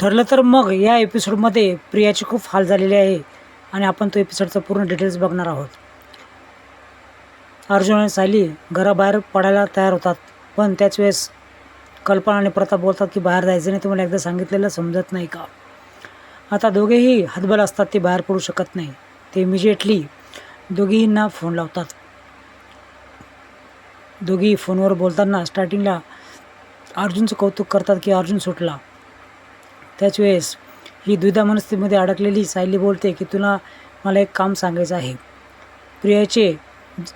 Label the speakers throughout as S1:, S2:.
S1: ठरलं तर मग या एपिसोडमध्ये प्रियाचे खूप हाल झालेले आहे आणि आपण तो एपिसोडचा पूर्ण डिटेल्स बघणार आहोत. अर्जुन आणि सायली घराबाहेर पडायला तयार होतात, पण त्याच वेळेस कल्पना आणि प्रताप बोलतात की बाहेर जायचं नाही, तुम्हाला एकदा सांगितलेलं समजत नाही का. आता दोघेही हतबल असतात, ते बाहेर पडू शकत नाही. ते इमिजिएटली दोघींना फोन लावतात. दोघी फोनवर बोलताना स्टार्टिंगला अर्जुनचं कौतुक करतात की अर्जुन सुटला. त्याच वेळेस ही द्विधा मनस्थितीमध्ये अडकलेली सायली बोलते की तुला मला एक काम सांगायचं आहे. प्रियाचे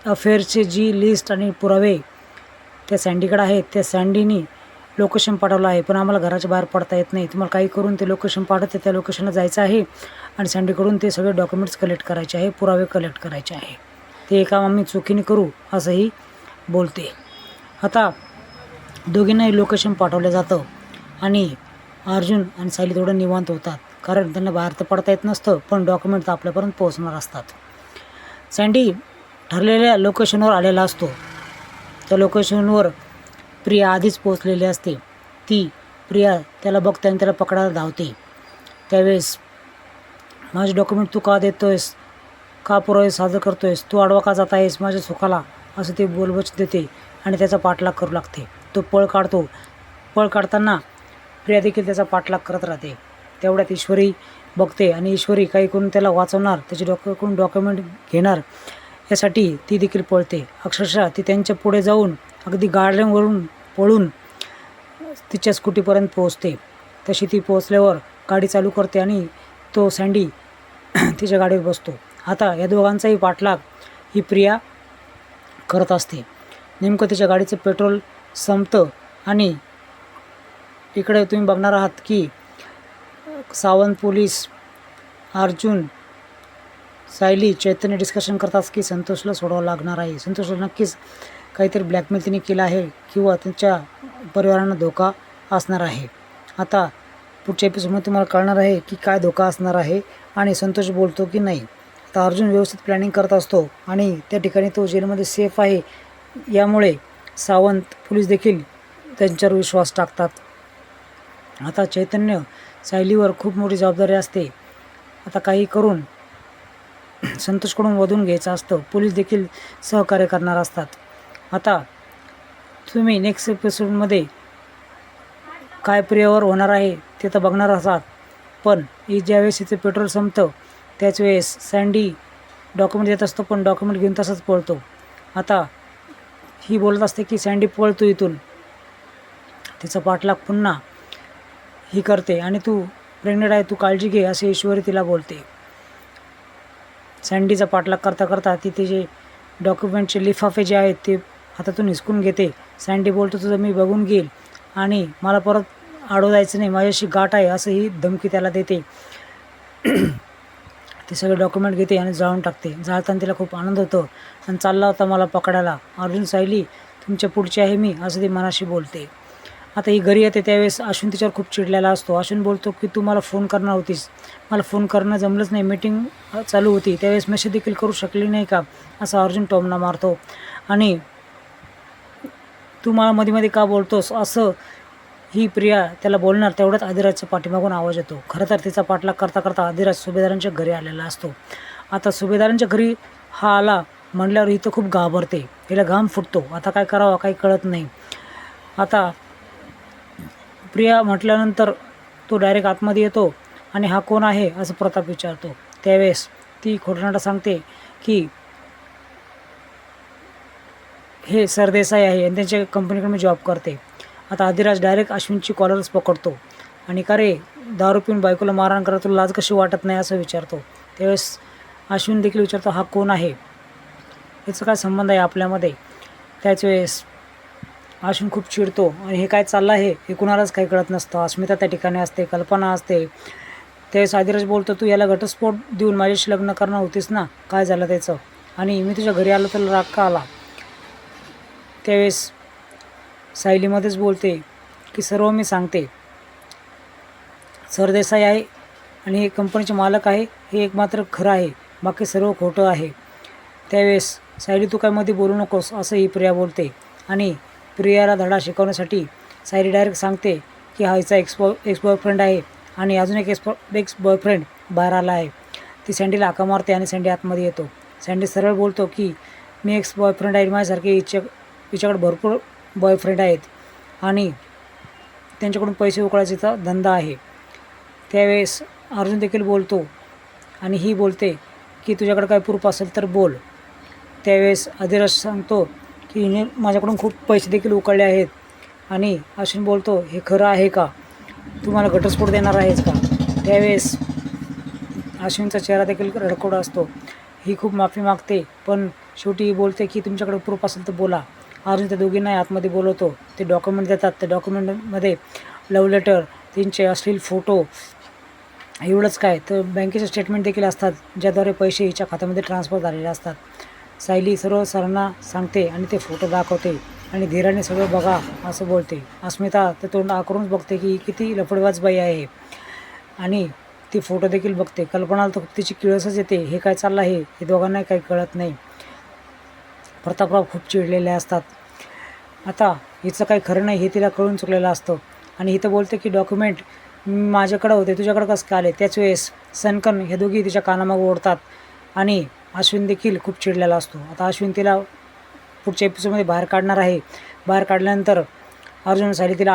S1: अफेअरचे जी लिस्ट आणि पुरावे त्या सँडीकडे आहेत, त्या सँडीनी लोकेशन पाठवलं आहे, पण आम्हाला घराच्या बाहेर पडता येत नाही. तुम्हाला काही करून ते लोकेशन पाठवते, त्या लोकेशनला जायचं आहे आणि सँडीकडून ते सगळे डॉक्युमेंट्स कलेक्ट करायचे आहे, पुरावे कलेक्ट करायचे आहे. ते काम आम्ही चुकीने करू असंही बोलते. आता दोघींनाही लोकेशन पाठवलं जातं आणि अर्जुन आणि सायली थोडं निवांत होतात, कारण त्यांना बाहेर तर पडता येत नसतं, पण डॉक्युमेंट तर आपल्यापर्यंत पोहोचणार असतात. सँडी ठरलेल्या लोकेशनवर आलेला असतो. त्या लोकेशनवर प्रिया आधीच पोचलेली असते. ती प्रिया त्याला बघते आणि त्याला पकडायला धावते. त्यावेळेस माझे डॉक्युमेंट तू का देतोयस, का पुरावे सादर करतोयस, तू आडवा का जात आहेस माझ्या सुखाला, असं ते बोलबच देते आणि त्याचा पाठलाग करू लागते. तो पळ काढतो. पळ काढताना प्रिया देखील त्याचा पाठलाग करत राहते. तेवढ्यात ईश्वरी बघते आणि ईश्वरी काही करून त्याला वाचवणार, त्याचे डॉक्युमेंट घेणार यासाठी ती देखील पळते. अक्षरशः ती त्यांच्या पुढे जाऊन अगदी गार्डनवरून पळून तिच्या स्कूटीपर्यंत पोहोचते. तशी ती पोहोचल्यावर गाडी चालू करते आणि तो सँडी तिच्या गाडीवर बसतो. आता या दोघांचाही पाठलाग ही प्रिया करत असते. नेमकं तिच्या गाडीचं पेट्रोल संपतं आणि इकडे तुम्ही बघणार आहात की सावंत पोलीस, अर्जुन, सायली, चैतन्य डिस्कशन करतात की संतोषला सोडावं लागणार आहे. संतोषला नक्कीच काहीतरी ब्लॅकमेल तिने केलं आहे किंवा त्यांच्या परिवारांना धोका असणार आहे. आता पुढच्या एपिसोडमध्ये तुम्हाला कळणार आहे की काय धोका असणार आहे आणि संतोष बोलतो की नाही. आता अर्जुन व्यवस्थित प्लॅनिंग करत असतो आणि त्या ठिकाणी तो जेलमध्ये सेफ आहे, यामुळे सावंत पोलीस देखील त्यांच्यावर विश्वास टाकतात. आता चैतन्य सायलीवर खूप मोठी जबाबदारी असते. आता काही करून संतोषकडून वधून घ्यायचं असतं. पोलीस देखील सहकार्य करणार असतात. आता तुम्ही नेक्स्ट एपिसोडमध्ये काय प्रियावर होणार आहे ते तर बघणार असाल, पण ज्यावेळेस इथे पेट्रोल संपतं त्याच वेळेस सँडी डॉक्युमेंट देत असतो, पण डॉक्युमेंट घेऊन तसंच पळतो. आता ही बोलत असते की सँडी पळतो इथून. तिचा पाठलाग पुन्हा ही करते आणि तू प्रेग्नेंट आहे, तू काळजी घे असे ईश्वरी तिला बोलते. सँडीचा पाठलाग करता करता ती तिचे डॉक्युमेंटचे लिफाफे जे आहेत ते हातातून हिसकून घेते. सँडी बोलतो तुझं मी बघून घेईल आणि मला परत आडो जायचं नाही, माझ्याशी गाठ आहे असं ही धमकी त्याला देते. ते सगळे डॉक्युमेंट घेते आणि जाळून टाकते. जाळताना तिला खूप आनंद होतो आणि चालला होता मला पकडायला. अर्जुन, सायली तुमच्या पुढची आहे मी असं ती मनाशी बोलते. आता ही घरी येते त्यावेळेस अश्विन तिच्यावर खूप चिडलेला असतो. अश्विन बोलतो की तू मला फोन करणार होतीस, मला फोन करणं जमलंच नाही, मीटिंग चालू होती त्यावेळेस मेसेज देखील करू शकली नाही का, असं अर्जुन टोमणा मारतो. आणि तू मला मध्ये मध्ये का बोलतोस असं ही प्रिया त्याला बोलणार. तेवढ्यात आदिराजच्या पाठीमागून आवाज येतो. खरं तर तिचा पाठलाग करता करता आदिराज सुभेदारांच्या घरी आलेला असतो. आता सुभेदारांच्या घरी हा आला म्हणल्यावर ही तर खूप घाबरते, हिला घाम फुटतो. आता काय करावं काही कळत नाही. आता प्रिया म्हटल्यानंतर तो डायरेक्ट आतमध्ये येतो आणि हा कोण आहे असं प्रताप विचारतो. त्यावेळेस ती खोटनाटा सांगते की हे सरदेसाई आहे आणि त्यांच्या कंपनीकडे मी जॉब करते. आता आदिराज डायरेक्ट अश्विनची कॉलर्स पकडतो आणि का रे दारू पिऊन बायकोला मारहाण करा, तुला लाज कशी वाटत नाही असं विचारतो. त्यावेळेस अश्विन देखील विचारतो हा कोण आहे, याचा काय संबंध आहे आपल्यामध्ये. त्याच वेळेस अश्विन खूप चिडतो आणि हे काय चाललं आहे हे कुणालाच काही कळत नसतं. अस्मिता त्या ठिकाणी असते, कल्पना असते. त्यावेळेस आदिराज बोलतो तू याला घटस्फोट देऊन माझ्याशी लग्न करणार होतीस ना, काय झालं त्याचं, आणि मी तुझ्या घरी आलो तर राग का आला. त्यावेळेस सायलीमध्येच बोलते की सर्व मी सांगते, सरदेसाई आहे आणि हे कंपनीचे मालक आहे हे एक मात्र खरं आहे, बाकी सर्व खोटं आहे. त्यावेळेस सायली तू काय मध्ये बोलू नकोस असं ही प्रिया बोलते आणि प्रियाला धडा शिकवण्यासाठी सायली डायरेक्ट सांगते की हा हिचा एक्स बॉयफ्रेंड आहे आणि अजून एक एक्स बॉयफ्रेंड बाहेर आला आहे. ती सँडीला हाका मारते आणि सँडी आतमध्ये येतो. सँडी सरळ बोलतो की मी एक्स बॉयफ्रेंड आहे, माझ्यासारखे हिच्याकडे भरपूर बॉयफ्रेंड आहेत आणि त्यांच्याकडून पैसे उकळायचा धंदा आहे. त्यावेळेस अर्जुन देखील बोलतो आणि ही बोलते की तुझ्याकडे काय प्रूफ असेल तर बोल. त्यावेळेस अधिराज सांगतो की हिने माझ्याकडून खूप पैसे देखील उकळले आहेत. आणि अश्विन बोलतो हे खरं आहे का, तू मला घटस्फोट देणार आहेस का. त्यावेळेस अश्विनचा चेहरा देखील रडकोडा असतो. ही खूप माफी मागते पण शेवटी ही बोलते की तुमच्याकडे प्रूफ असेल तर बोला. अर्जुन त्या दोघींनाही आतमध्ये बोलवतो. ते डॉक्युमेंट देतात. त्या डॉक्युमेंटमध्ये लव्ह लेटर, त्यांचे अश्लील फोटो, एवढंच काय तर बँकेचे स्टेटमेंट देखील असतात ज्याद्वारे पैसे हिच्या खात्यामध्ये ट्रान्सफर झालेले असतात. सायली सर्व सरांना सांगते आणि ते फोटो दाखवते आणि धीराने सगळं बघा असं बोलते. अस्मिता ते तोंड आकरूनच बघते की किती लफडबाज बाई आहे आणि ती फोटो देखील बघते. कल्पनाला तर तिची किळसच येते. हे काय चाललं आहे हे दोघांनाही काही कळत नाही. प्रतापराव खूप चिडलेले असतात. आता हिचं काही खरं नाही हे तिला कळून चुकलेलं असतं आणि इथं बोलते की डॉक्युमेंट माझ्याकडं होते तुझ्याकडं कसं काय आले. त्याच वेळेस सनकन हे दोघी तिच्या कानामागं ओढतात आणि अश्विन देखील खूप चिडलेला असतो. आता अश्विन तिला पुढच्या एपिसोडमध्ये बाहेर काढणार आहे. बाहेर काढल्यानंतर अर्जुन सायली तिला